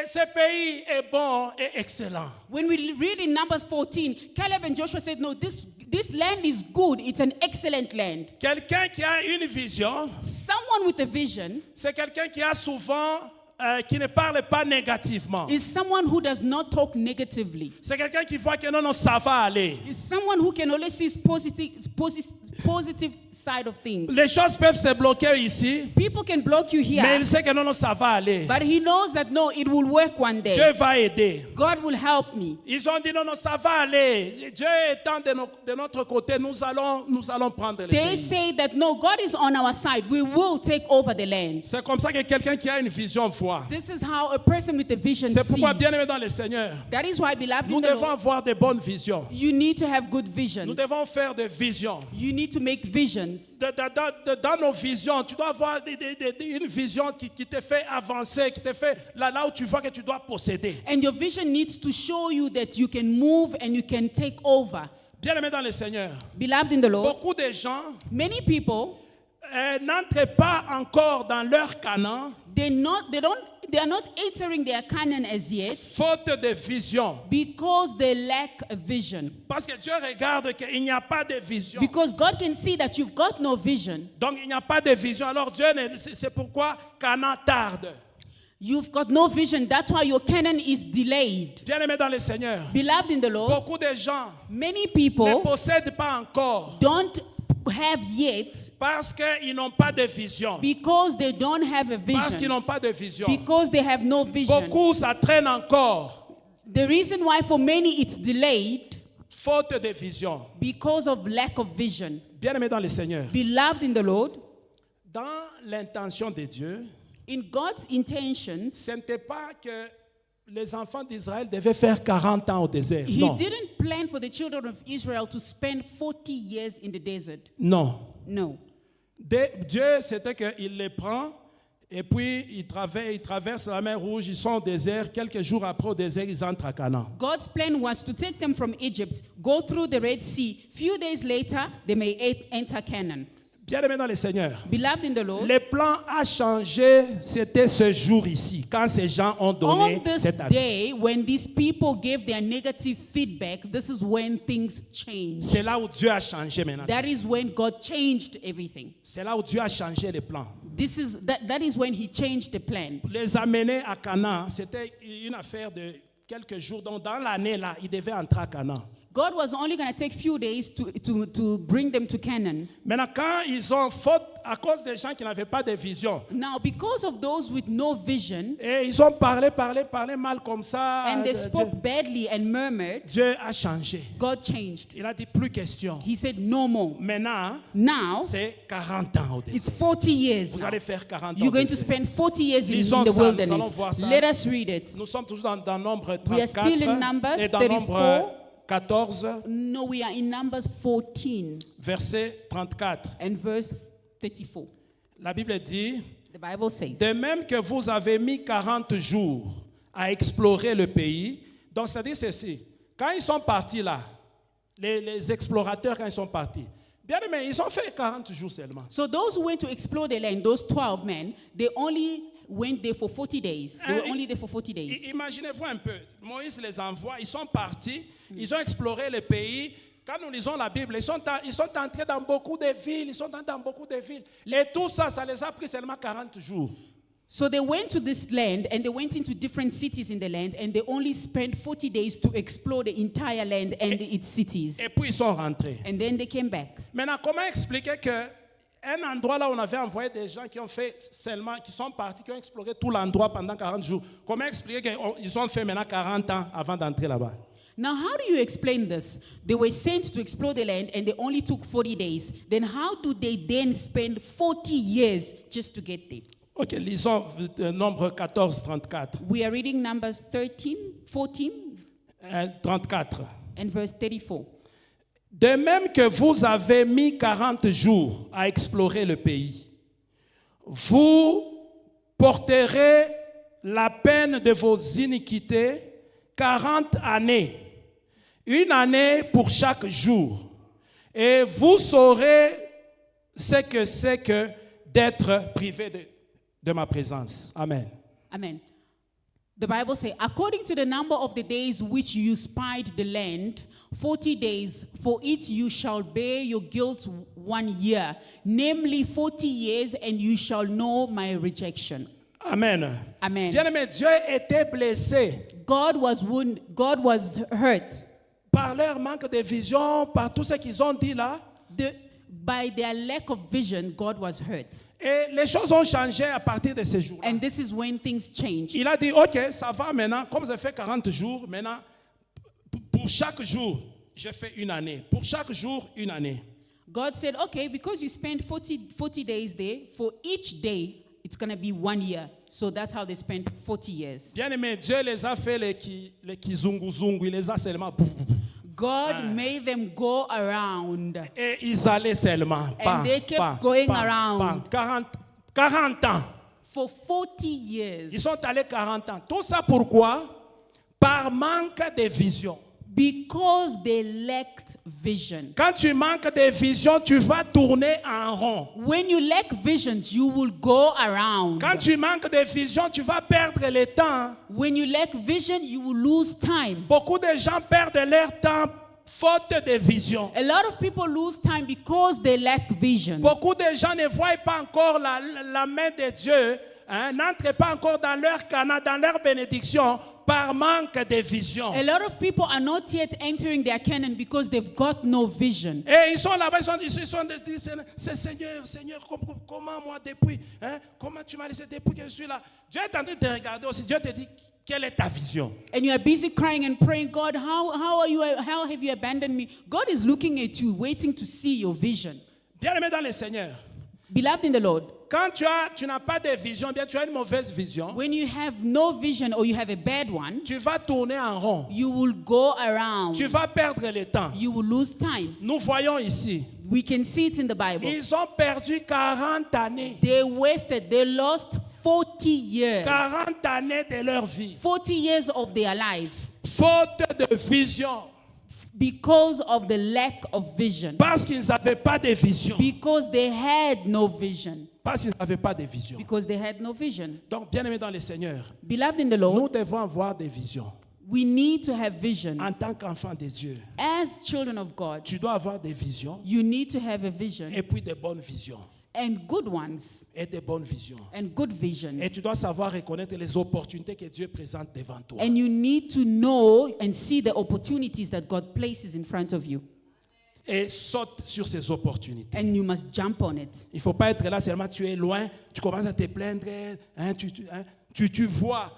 ce pays est bon et excellent. when we read in Numbers 14, Caleb and Joshua said, no, this land is good. It's an excellent land. Quelqu'un qui a une vision, Someone with a vision c'est quelqu'un qui a souvent, qui ne parle pas négativement. is someone who does not talk negatively. C'est quelqu'un qui voit que non, ça va aller. Is someone who can only see positive side of things. Les choses peuvent se bloquer ici, People can block you mais here, il sait que non, ça va aller. but he knows that no, it will work one day. Dieu va aider. God will help me. Ils ont dit non, ça va aller. Dieu étant de notre côté, nous allons prendre le They pays. say that no, God is on our side. We will take over the land. C'est comme ça que quelqu'un qui a une vision voit. This is how a person with a vision C'est pourquoi, sees. bien aimé dans le Seigneur, That is why, beloved nous in the devons Lord, avoir de bonnes visions. you need to have good Nous vision. devons faire des visions. You need to make visions. Dans nos visions, tu dois avoir une vision qui te fait avancer, qui te fait là où tu vois que tu dois posséder. And your vision needs to show you that you can move and you can take over. Bien-aimés dans le Seigneur, Beloved in the Lord, beaucoup de gens many people, n'entrent pas encore dans leur Canaan, they are not entering their Canaan as yet faute de vision. because they lack a vision. Parce que Dieu regarde qu'il n'y a pas de vision. Because God can see that you've got no vision. Donc il n'y a pas de vision. Alors c'est pourquoi Canaan tarde. You've got no vision. That's why your Canaan is delayed. Bien-aimés dans le Seigneur, Beloved in the Lord, beaucoup de gens many ne people possèdent pas encore don't have yet parce qu'ils n'ont pas de vision. because they don't have a Parce qu'ils vision. n'ont pas de vision. Because they have no vision. Beaucoup, ça traîne encore. The reason why for many it's delayed Faute de vision. because of lack of vision. Bien-aimés dans le Seigneur, Beloved in the Lord, dans l'intention de Dieu, in God's intentions, ce n'était pas que les enfants d'Israël devaient faire 40 ans au désert. He Non. didn't plan for the children of Israel to spend 40 years in the desert. Non. No. Dieu, c'était qu'il les prend et puis ils traversent la mer Rouge, ils sont au désert. Quelques jours après au désert, ils entrent à Canaan. God's plan was to take them from Egypt, go through the Red Sea. Few days later, they may enter Canaan. Bien-aimés dans le Seigneur, Beloved in the Lord, le plan a changé, c'était ce jour ici, quand ces gens ont donné on this cet avis. day, when these people gave their negative feedback, this is when things changed. C'est là où Dieu a changé maintenant. That is when God changed everything. C'est là où Dieu a changé le plan. That is when He changed the plan. Les amener à Canaan, c'était une affaire de quelques jours. Donc dans l'année là, ils devaient entrer à Canaan. God was only going to take few days to bring them to Canaan. Maintenant, quand ils ont faute à cause des gens qui n'avaient pas de vision, Now, because of those with no vision, et ils ont parlé mal comme ça, and they spoke badly and murmured, Dieu a changé. God changed. Il a dit plus question. He said, no more. Maintenant, Now, c'est 40 ans au it's désert. 40 years Vous now. allez faire 40 ans You're au going to désert. spend 40 years in Lisons the ça, nous allons wilderness. voir ça. Let us read it. Nous sommes toujours dans Nombre We are 34 still in Numbers et dans 34. Nombre 14, No, we are in Numbers 14 verset 34. and verse 34. La Bible dit, The Bible says, de même que vous avez mis 40 jours à explorer le pays, donc ça dit ceci, quand ils sont partis là, les explorateurs quand ils sont partis, bien aimé, ils ont fait 40 jours seulement. so those who went to explore the land, those 12 men, they only went there for 40 days. They were only there for 40 days. Imaginez-vous un peu, Moïse les envoie, ils sont partis, ils ont exploré le pays. Quand nous lisons la Bible, ils sont entrés dans beaucoup de villes, Et tout ça, ça les a pris seulement 40 jours. So they went to this land and they went into different cities in the land and they only spent 40 days to explore the entire land and its cities. Et puis ils sont rentrés. And then they came back. Maintenant, comment expliquer que un endroit là où on avait envoyé des gens qui sont partis, qui ont exploré tout l'endroit pendant 40 jours, comment expliquer qu'ils ont fait maintenant 40 ans avant d'entrer là-bas? Now, how do you explain this? They were sent to explore the land and they only took 40 days. Then how do they then spend 40 years just to get there? Ok, lisons Nombre 14, 34. We are reading Numbers 13, 14, 34. and verse 34. De même que vous avez mis 40 jours à explorer le pays, vous porterez la peine de vos iniquités 40 années, une année pour chaque jour, et vous saurez ce que c'est que d'être privé de ma présence. Amen. Amen. The Bible says, according to the number of the days which you spied the land, 40 days, for each you shall bear your guilt 1 year, namely 40 years, and you shall know my rejection. Amen. Amen. Bien-aimé, Dieu était blessé God was wounded, God was hurt par leur manque de vision, par tout ce qu'ils ont dit là. by their lack of vision. God was hurt. Et les choses ont changé à partir de ce jour-là. And this is when things changed. Il a dit, ok, ça va maintenant, comme j'ai fait 40 jours, maintenant, pour chaque jour, j'ai fait une année. Pour chaque jour, une année. God said, okay, because you spent 40 days there, for each day, it's going to be 1 year. So that's how they spent 40 years. Bien aimé, Dieu les a fait les kizungu-zungu, il les a seulement... God made them go around. Et ils allaient seulement. And they kept going around. 40 ans. For 40 years. Ils sont allés 40 ans. Tout ça pourquoi? Par manque de vision. Because they lacked vision. Quand tu manques de vision, tu vas tourner en rond. When you lack visions, you will go around. Quand tu manques de vision, tu vas perdre le temps. When you lack vision, you will lose time. Beaucoup de gens perdent leur temps faute de vision. A lot of people lose time because they lack vision. Beaucoup de gens ne voient pas encore la main de Dieu, hein, n'entrent pas encore dans leur canal, dans leur bénédiction, par manque de vision. A lot of people are not yet entering their canon because they've got no vision. Et ils sont là-bas, ils disent, Seigneur, comment moi depuis, hein, comment tu m'as laissé depuis que je suis là? Dieu est en train de te regarder aussi. Dieu te dit, quelle est ta vision? And you are busy crying and praying, God, how have you abandoned me? God is looking at you, waiting to see your vision. Bien-aimé dans le Seigneur, Beloved in the Lord, quand tu n'as pas de vision, bien tu as une mauvaise vision, when you have no vision or you have a bad one, tu vas tourner en rond. you will go around. Tu vas perdre le temps. You will lose time. Nous voyons ici, We can see it in the Bible. ils ont perdu 40 années. They lost 40 years. 40 années de leur vie. 40 years of their lives Faute de vision. because of the lack of vision. Parce qu'ils n'avaient pas de vision. Because they had no vision. Parce qu'ils n'avaient pas de vision. Because they had no vision. Donc, bien-aimés dans le Seigneur, Beloved in the nous Lord, devons avoir des visions. we need to have visions. En tant qu'enfant de Dieu, As children of God, tu dois avoir des visions you need to have a vision et puis des bonnes visions. and good ones Et des bonnes visions. and good visions. Et tu dois savoir reconnaître les opportunités que Dieu présente devant toi. And you need to know and see the opportunities that God places in front of you. Et saute sur ces opportunités. And you must jump on it. Il ne faut pas être là seulement, tu es loin, tu commences à te plaindre, hein, tu vois.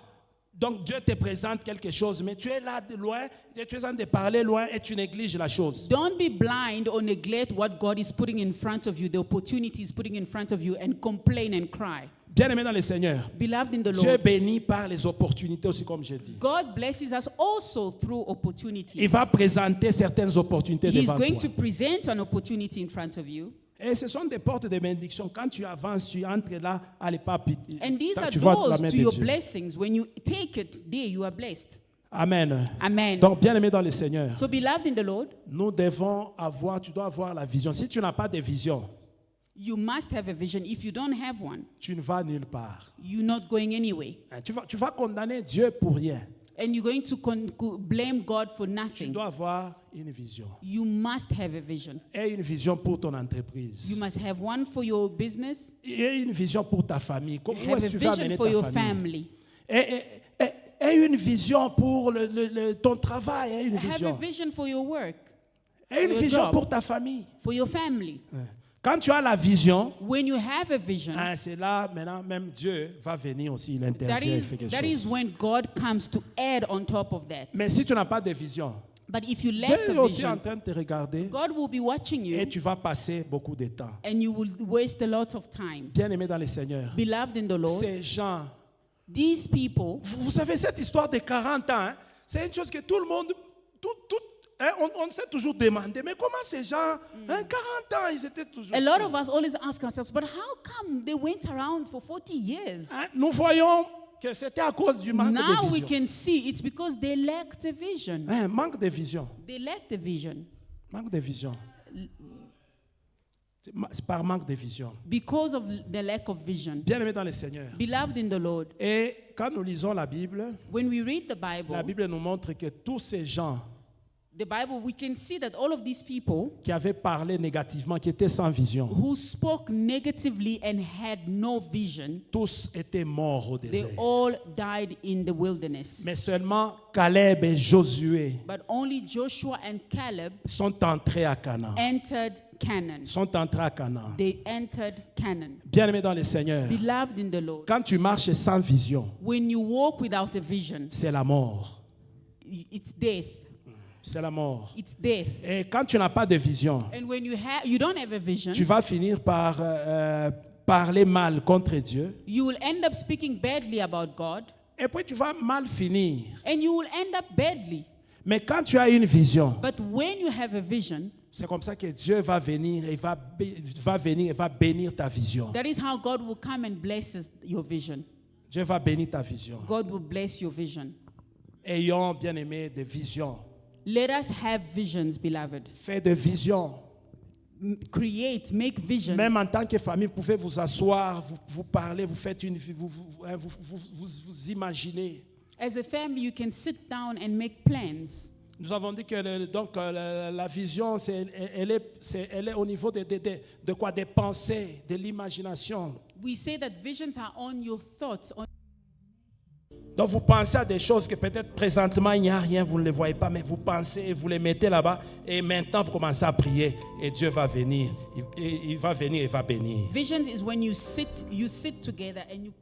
Donc Dieu te présente quelque chose, mais tu es là de loin, tu es en train de parler loin et tu négliges la chose. Don't be blind or neglect what God is putting in front of you, the opportunities putting in front of you, and complain and cry. Bien-aimé dans le Seigneur, Beloved in the Dieu est Lord, béni par les opportunités aussi, comme j'ai dit. God blesses us also through Il opportunities. va présenter certaines opportunités He's devant going toi. to present an opportunity in front of you. Et ce sont des portes de bénédiction. Quand tu avances, tu entres là, allez pas pitié. And these are Tu vois la doors main to de your Dieu. blessings. When you take it, there you are blessed. Amen. Amen. Donc, bien-aimé dans le Seigneur, So beloved in the Lord, nous devons avoir, tu dois avoir la vision. Si tu n'as pas de vision, you must have a vision. If you don't have one, tu ne vas nulle part. you're not going anywhere. Hein, tu vas condamner Dieu pour rien. And you're going to blame God for Tu nothing. dois avoir une vision. You must have a vision. Et une vision pour ton You entreprise. must have one for your business. Et une vision pour ta famille. Où Have est-ce a que tu vas vision amener for ta your famille? family. Et une vision pour ton travail. Et une Have a vision. vision for your work, Et une your vision job. pour ta famille. for your family. Quand tu as la vision, When you have a vision, hein, c'est là maintenant même Dieu va venir aussi, il intervient, il fait quelque that is chose. when God comes to add on top of that. Mais si tu n'as pas de vision, But if you lack Dieu est a aussi en vision, train de te regarder God will be watching et you tu vas passer beaucoup de temps. and you will waste a lot of time. Bien-aimé dans le Seigneur, Beloved in the Lord, ces gens, these people, vous savez cette histoire de 40 ans, hein, c'est une chose que tout le monde, hein, on s'est toujours demandé, mais comment ces gens, hein, 40 ans, ils étaient toujours... a lot of us always ask ourselves, but how come they went around for 40 years? Hein, nous voyons que c'était à cause du manque Now de we vision. can see it's because they lacked a vision. Hein, manque de vision. They lacked a vision. Manque de vision. C'est par manque de vision. Because of the lack of vision. Bien-aimé dans le Seigneur. Beloved in the Lord, Et quand nous lisons la Bible when we read the Bible, nous montre que tous ces gens we can see that all of these people qui avaient parlé négativement, qui étaient sans vision, who spoke negatively and had no vision, tous étaient morts au they désert. all died in the wilderness. Mais seulement Caleb et Josué But only Joshua and Caleb sont entrés à Canaan. entered Canaan. Sont entrés à Canaan. They entered Canaan. Bien-aimé dans le Seigneur, Beloved in the Lord, quand tu marches sans vision, when you walk without a vision, c'est la mort. it's death. C'est la mort. It's death. Et quand tu n'as pas de vision, And when you don't have a vision, tu vas finir par parler mal contre Dieu. you will end up speaking badly about God, Et puis tu vas mal finir. and you will end up badly. Mais quand tu as une vision, But when you have a vision, c'est comme ça que Dieu va venir et va bénir ta vision. that is how God will come and bless your vision. Dieu va bénir ta vision. God will bless your vision. Ayons, bien aimé, des visions. Let us have visions, beloved. Fais des visions. Create, make visions. Même en tant que famille, vous pouvez vous asseoir, vous parler, vous faites vous imaginez. As a family, you can sit down and make plans. Nous avons dit que la vision, elle est au niveau de quoi? Des pensées, de l'imagination. We say that visions are on your thoughts. Donc vous pensez à des choses que peut-être présentement il n'y a rien, vous ne les voyez pas, mais vous pensez et vous les mettez là-bas et maintenant vous commencez à prier et Dieu va venir. Il va venir et va bénir. Visions is when you sit together and you